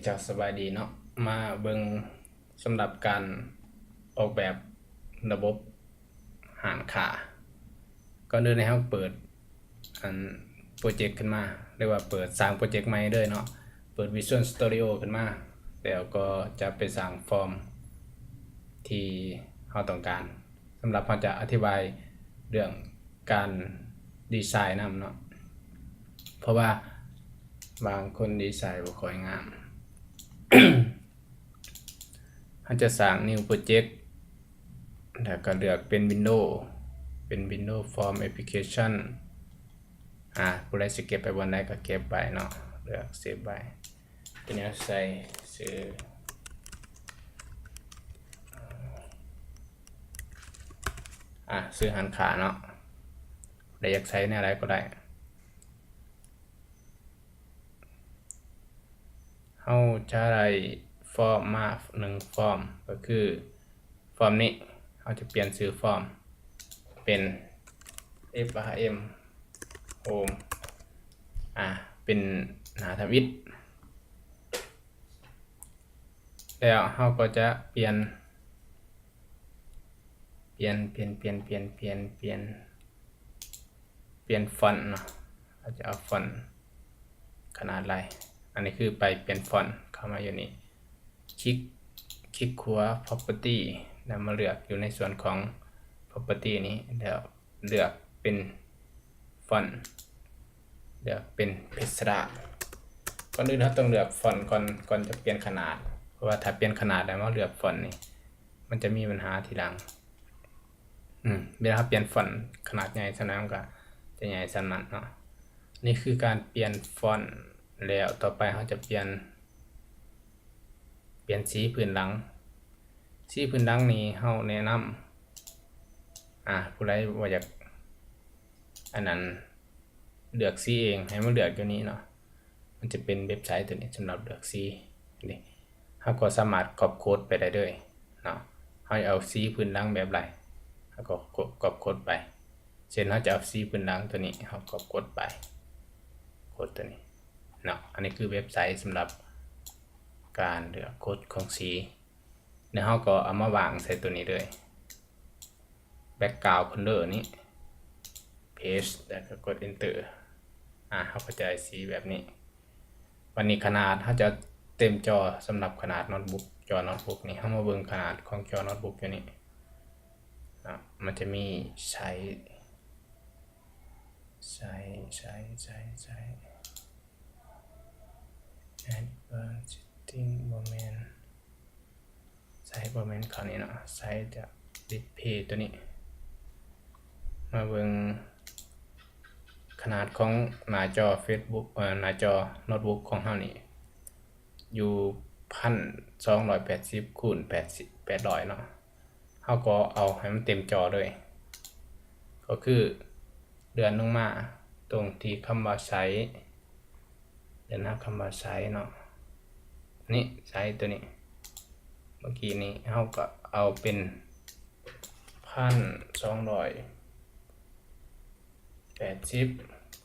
จากสบายดีเนาะมาเบิ่งสำหรับการออกแบบระบบหารค่าก่อนอื่นให้เราเปิดอันโปรเจกต์ขึ้นมาเรียกว่าเปิดสร้างโปรเจกต์ใหม่เลยเนาะเปิด Visual Studio ขึ้นมาแล้วก็จะไปสร้างฟอร์มที่เราต้องการสำหรับเราจะอธิบายเรื่องการดีไซน์นำเนาะเพราะว่าบางคนดีไซน์บ่ค่อยงาม เราจะสร้าง new project แล้วก็เลือกเป็น Windows Form Application ผู้ใดสิเก็บไปบนใดก็เก็บไปเนาะเลือก Save ไว้ทีนี้ใส่ชื่อซื้อหันขาเนาะได้อยากใช้ในอะไรก็ได้เราจะได้ฟอร์มมา1ฟอร์มก็คือฟอร์มนี้เราจะเปลี่ยนชื่อฟอร์มเป็น FRM Home เป็นหน้าทวิตแล้วเราก็จะเปลี่ยนฟอนต์เนาะเราจะเอาฟอนต์ขนาดอะไรอันนี้คือไปเปลี่ยนฟอนต์เข้ามาอยู่นี่คลิกขวา property แล้วมาเลือกอยู่ในส่วนของ property นี้แล้วเลือกเป็นฟอนต์เลือกเป็นพิสดารก่อนอื่นเราต้องเลือกฟอนต์ก่อนจะเปลี่ยนขนาดเพราะว่าถ้าเปลี่ยนขนาดแล้วมาเลือกฟอนต์นี่มันจะมีปัญหาทีหลังเวลาเปลี่ยนฟอนต์ขนาดใหญ่สนั้นก็จะใหญ่สนั้นเนาะนี่คือการเปลี่ยนฟอนต์แล้วต่อไปเราจะเปลี่ยนสีพื้นหลังนี้เราแนะนำผู้ใดว่าอยากอันนั้นเลือกสีเองให้มันเลือกอยู่นี้เนาะมันจะเป็นเว็บไซต์ตัวนี้สำหรับเลือกสีนี่เราก็สามารถก๊อปโค้ดไปได้เลยเนาะเราเอาสีพื้นหลังแบบไรเราก็ก๊อปโค้ดไปเช่นเราจะเอาสีพื้นหลังตัวนี้เราก๊อปโค้ดไปโค้ดตัวนี้เนาะอันนี้คือเว็บไซต์สำหรับการเลือกโค้ดของสีแล้วเราก็เอามาวางใส่ตัวนี้เลย background color นี้ paste แล้วก็กด enterเขาก็จะได้สีแบบนี้วันนี้ขนาดเขาจะเต็มจอสำหรับขนาดโน้ตบุ๊กจอโน้ตบุ๊กนี่เขามาเบิ่งขนาดของจอโน้ตบุ๊กอยู่นี่มันจะมีใช้setting บ่แม่นใช้บ่แม่นคราวนี้เนาะใช้จะ display ตัวนี้มาเบิ่งขนาดของหน้าจอ Facebook หน้าจอโน้ตบุ๊กของเรานี่อยู่1280คูณ800เนาะเราก็เอาให้มันเต็มจอเลยก็คือเลื่อนลงมาตรงที่คำว่าใช้เดี๋ยวนะคำว่าใช้เนาะนี่ใช้ตัวนี้เมื่อกี้นี้เราก็เอาเป็น1280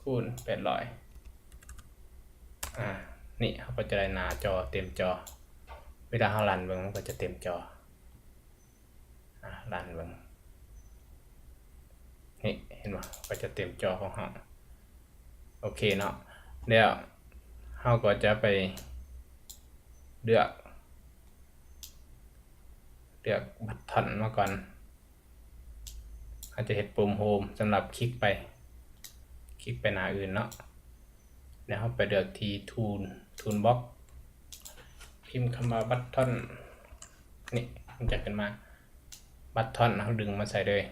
คูณ800นี่เราก็จะได้หน้าจอเต็มจอเวลาเรารันเบิ่งมันก็จะเต็มจอรันเบิ่งนี่เห็นไหมก็จะเต็มจอของเราโอเคเนาะแล้วเราก็จะไปเลือกบัตรทันมาก่อนอาจจะเห็นปุ่มโฮมสำหรับคลิกไปหน้าอื่นเนาะแล้วเราไปเลือกที่ทูลบ็อกพิมพ์คำว่าบัตรทันนี่มันจะขึ้นมาบัตรทันเราดึงมาใส่เลย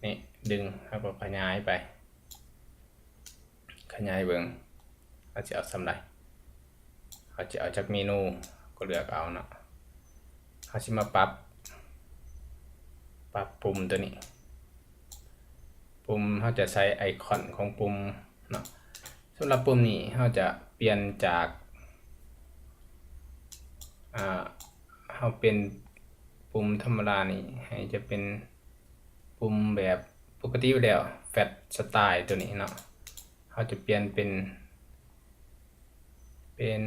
นี่ดึงแล้วก็ขยายไปเบิ่งเราจะเอาสำไรเราจะเอาจากเมนูก็เลือกเอาเนาะเราจะมาปรับปุ่มตัวนี้ปุ่มเราจะใช้ไอคอนของปุ่มเนาะสำหรับปุ่มนี้เราจะเปลี่ยนจากเราเป็นปุ่มธรรมดานี่ให้จะเป็นปุ่มแบบปกติอยู่แล้วแฟลชสไตล์ตัวนี้เนาะเราจะเปลี่ยนเป็น เป็น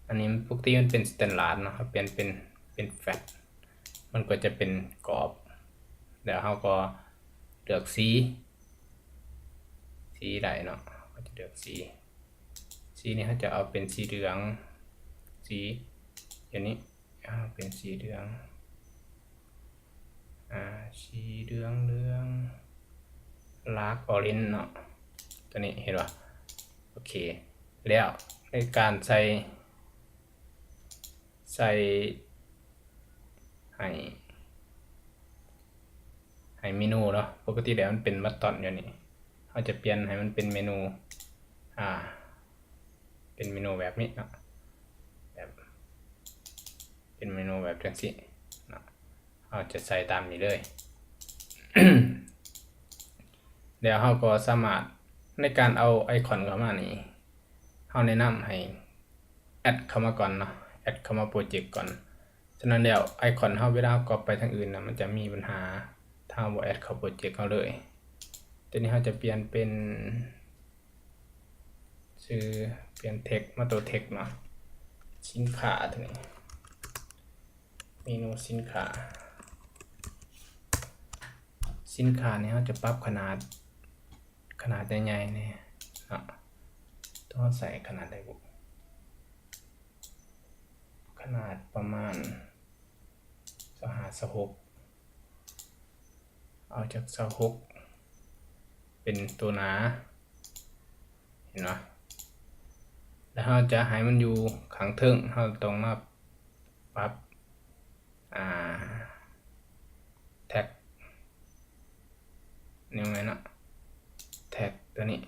อันนี้ปกติมันเป็นสแตนดาร์ดเนาะเปลี่ยนเป็นแฟลตมันก็จะเป็นกรอบแล้วเราก็เลือกสีใดเนาะก็จะเลือกสีนี้เขาจะเอาเป็นสีเหลืองสีอย่างนี้เป็นสีเหลืองสีเหลืองลากออเรนจ์เนาะตัวนี้เห็นป่ะโอเคแล้วในการใส่ให้เมนูเนาะปกติแล้วมันเป็นบัตตอนอยู่นี่เราจะเปลี่ยนให้มันเป็นเมนูเป็นเมนูแบบนี้เนาะแบบเป็นเมนูแบบจังซี่เนาะเราจะใส่ตามนี้เลย เดี๋ยวเราก็สามารถในการเอาไอคอนเข้ามานี่เราแนะนำให้แอดเข้ามาก่อนเนาะแอดเข้ามาโปรเจกต์ก่อนฉะนั้นแล้วไอคอนเราเวลากรอบไปทางอื่นนะมันจะมีปัญหาถ้าบ่แอดเข้าโปรเจกต์เขาเลยทีนี้เราจะเปลี่ยนเป็นชื่อเปลี่ยนเทคมาตัวเทคเนาะสินค้าตัวนี้เมนูสินค้านี่เราจะปรับขนาดใหญ่ๆเนี่ยเนาะต้องใส่ขนาดใดบุขนาดประมาณ26เอาจาก26เป็นตัวหนาเห็นไหมแล้วเราจะให้มันอยู่ข้างเทิงเราต้องมาปรับแท็กนี่ไงเนาะแท็กตัวนี้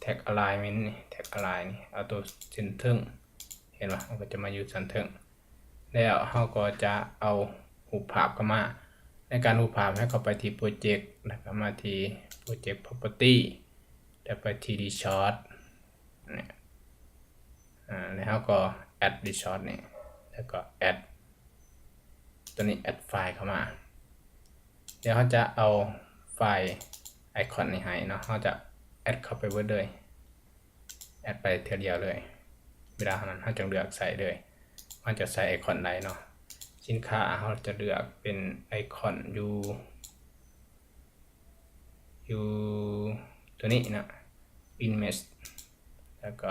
แท็ก alignment นี่แท็ก align นี่เอาตัวเส้นเทิงเห็นไหมมันก็จะมาอยู่เส้นเทิงแล้วเราก็จะเอารูปภาพเข้ามาในการรูปภาพให้เข้าไปที่โปรเจกต์แล้วก็มาที่โปรเจกต์ property แล้วไปที่ reshot เนี่ยแล้วก็ add reshot นี่แล้วก็ add ตัวนี้ add ไฟล์เข้ามาเดี๋ยวเขาจะเอาไฟล์ไอคอนนี้ให้เนาะเขาจะ add เข้าไปเบิดเลย add ไปเทีเดียวเลยเวลานั้นเขาจะเลือกใส่เลยมันจะใส่ไอคอนใดเนาะสินค้าเขาจะเลือกเป็นไอคอนอยู่ตัวนี้นะ image แล้วก็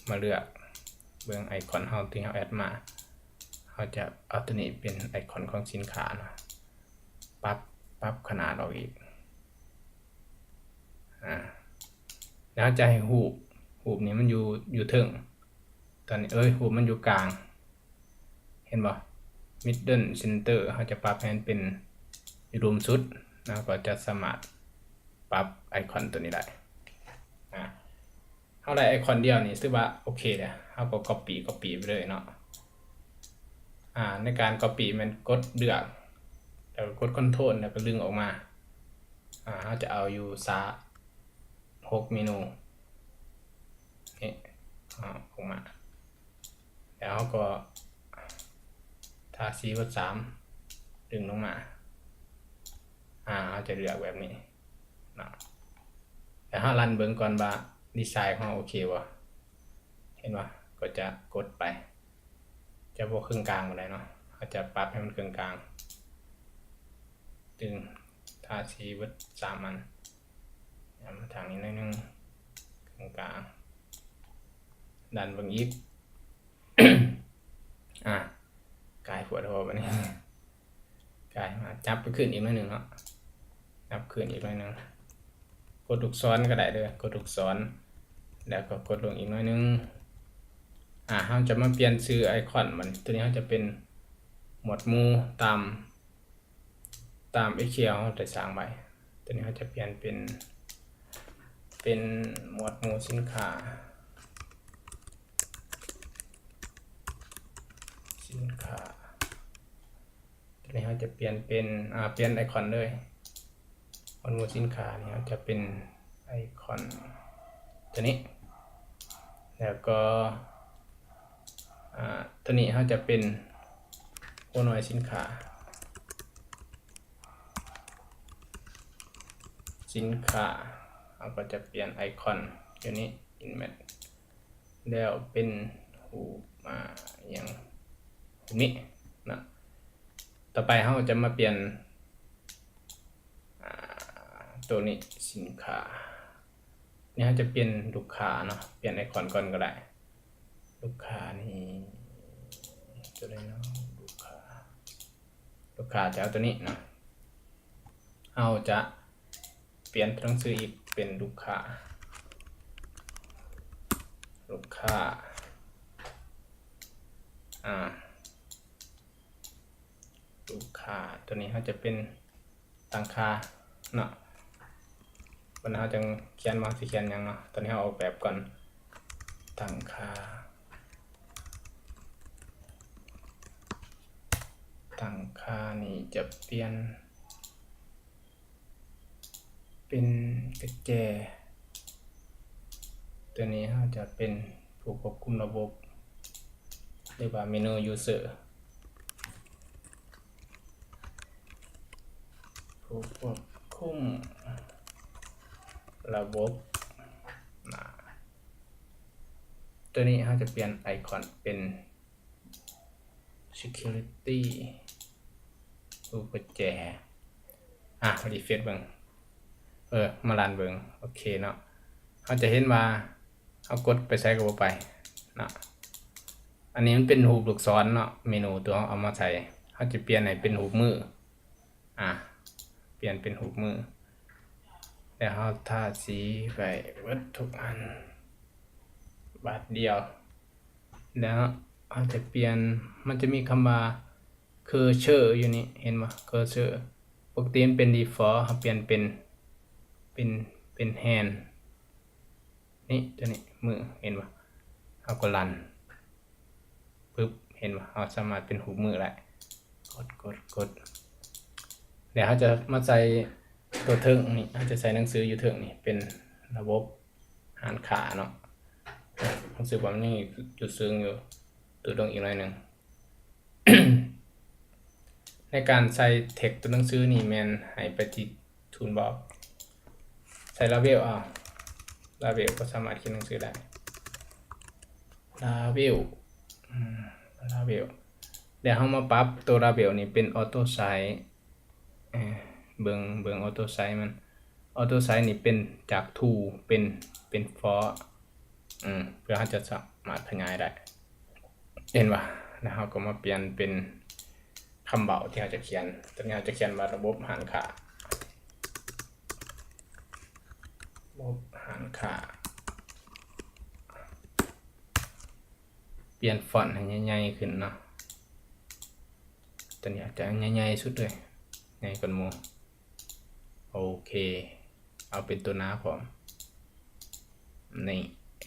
มาเลือกเบื้องไอคอนเขาที่เขาแอดมาเขาจะเอาตัวนี้เป็นไอคอนของสินค้าเนาะปรับขนาดออกอีกแล้วจะให้หูบนี้มันอยู่เทิงตอนนี้หูบมันอยู่กลางเห็นบ่ middle center เขาจะปรับให้มันเป็นรวมสุดนะก็จะสามารถปรับไอคอนตัวนี้ได้เขาได้ไอคอนเดียวนี่ซึ่งว่าโอเคเลยเขาก็ copy ไปเลยเนาะในการ copy มันกดเลือกแล้วกด Ctrl แล้วก็ดึงออกมาเขาจะเอาอยู่6เมนูนี่ออกมาแล้วก็ทาสีกด3ดึงลงมาเขาจะเลือกแบบนี้เนาะแต่ถ้ารันเบิ่งก่อนว่าดีไซน์ของเราโอเคบ่เห็นว่าก็จะกดไปจะบ่ครึ่งกลางบ่ได้เนาะเขาจะปรับให้มันครึ่งกลางดึงทาสีเบิด3อันมาทางนี้หน่อยนึงครึ่งกลางดันเบิ่งอีก กายปวดหัวแบบนี้กายมาจับไปขึ้นอีกหน่อยนึงเนาะจับขึ้นอีกหน่อยนึงกดลูกศรก็ได้เด้อกดลูกศรแล้วก็กดลงอีกหน่อยนึงเราจะมาเปลี่ยนชื่อไอคอนมันตัวนี้เขาจะเป็นหมวดหมู่ตาม Excel เขาจะสร้างไว้ตัวนี้เขาจะเปลี่ยนเป็นหมวดหมู่สินค้าตัวนี้เขาจะเปลี่ยนเป็นเปลี่ยนไอคอนเลยหมวดหมู่สินค้านี่เขาจะเป็นไอคอนตัวนี้แล้วก็ตัวนี้เขาจะเป็นหัวหน่วยสินค้าเราก็จะเปลี่ยนไอคอน อยู่นี้ inmat แล้วเป็นรูปอย่างรูปนี้นะต่อไปเราจะมาเปลี่ยนตัวนี้สินค้านี่เราจะเปลี่ยนลูกค้าเนาะเปลี่ยนไอคอนก่อนก็ได้ลูกค้านี่ตัวไหนเนาะลูกค้าจะเอาตัวนี้นะเราจะเปลี่ยนตัวหนังสืออีกเป็นลูกค้าลูกค้าตัวนี้เขาจะเป็นตั้งค่าเนาะวันนี้เราจะเขียนมาสิเขียนยังเนาะตอนนี้เราออกแบบก่อนตั้งค่านี่จะเปลี่ยนเป็นกระแจตัวนี้เราจะเป็นผู้ควบคุมระบบเรียกว่าเมนู user ผู้ควบคุมระบบตัวนี้เราจะเปลี่ยนไอคอนเป็น security รูปกระแจรีเฟรชเบิ่งมารันเบิ่งโอเคเนาะเราจะเห็นว่าเอากดไปใช้กับไปเนาะอันนี้มันเป็นรูปลูกศรเนาะเมนูตัวเอามาใส่เราจะเปลี่ยนให้เป็นรูปมือเปลี่ยนเป็นรูปมือแล้วเราทาสีไปวัดทุกอันบาทเดียวแล้วเราจะเปลี่ยนมันจะมีคำว่าcursor อยู่นี่เห็นไหม cursor ปกติมันเป็น default เราเปลี่ยนเป็น hand นี่ตัวนี้มือเห็นไหมเราก็รันปึ๊บเห็นไหมเราสามารถเป็นหูมือได้กดเดี๋ยวเราจะมาใส่ตัวเทิงนี่เราจะใส่หนังสืออยู่เทิงนี่เป็นระบบหารขาเนาะรู้สึกว่ามันยังจุดซึ้งอยู่ตัวตรงอีกหน่อยหนึ่ง ในการใส่เทคตัวหนังสือนี่แมนให้ไปที่ toolbox ใส่ลาเวลลาเวลก็สามารถเขียนหนังสือได้ลาเวลเดี๋ยวเรามาปรับตัวลาเวลนี่เป็นออโต้ไซส์เบิ่งออโต้ไซส์มันออโต้ไซส์นี่เป็นจาก to เป็นฟอร์เพื่อเราจะสามารถขยายได้เห็นป่ะแล้วเราก็มาเปลี่ยนเป็นคำเบาที่เราจะเขียนตอนนี้เราจะเขียนว่าระบบหารค่าเปลี่ยนฟอนต์ให้ใหญ่ๆขึ้นเนาะตอนนี้อาจจะใหญ่ๆสุดเลยใหญ่กว่าหมู่โอเคเอาเป็นตัวหน้าพร้อมนี่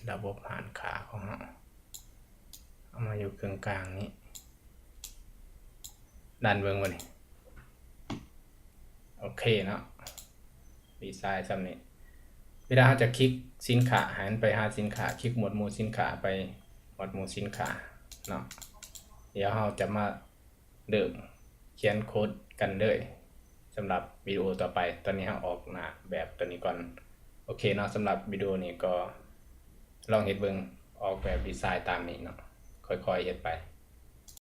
ระบบหารค่าของเราเอามาอยู่กลางๆนี้ด้านเบื้องบนนี่โอเคเนาะดีไซน์ซ้ำนี้เวลาเราจะคลิกสินค้าหันไปหาสินค้าคลิกหมวดหมู่สินค้าไปหมวดหมู่สินค้าเนาะเดี๋ยวเราจะมาเริ่มเขียนโค้ดกันเลยสำหรับวิดีโอต่อไปตอนนี้เราออกหน้าแบบตัวนี้ก่อนโอเคเนาะสำหรับวิดีโอนี้ก็ลองเฮ็ดเบิ่งออกแบบดีไซน์ตามนี้เนาะค่อยๆเฮ็ดไป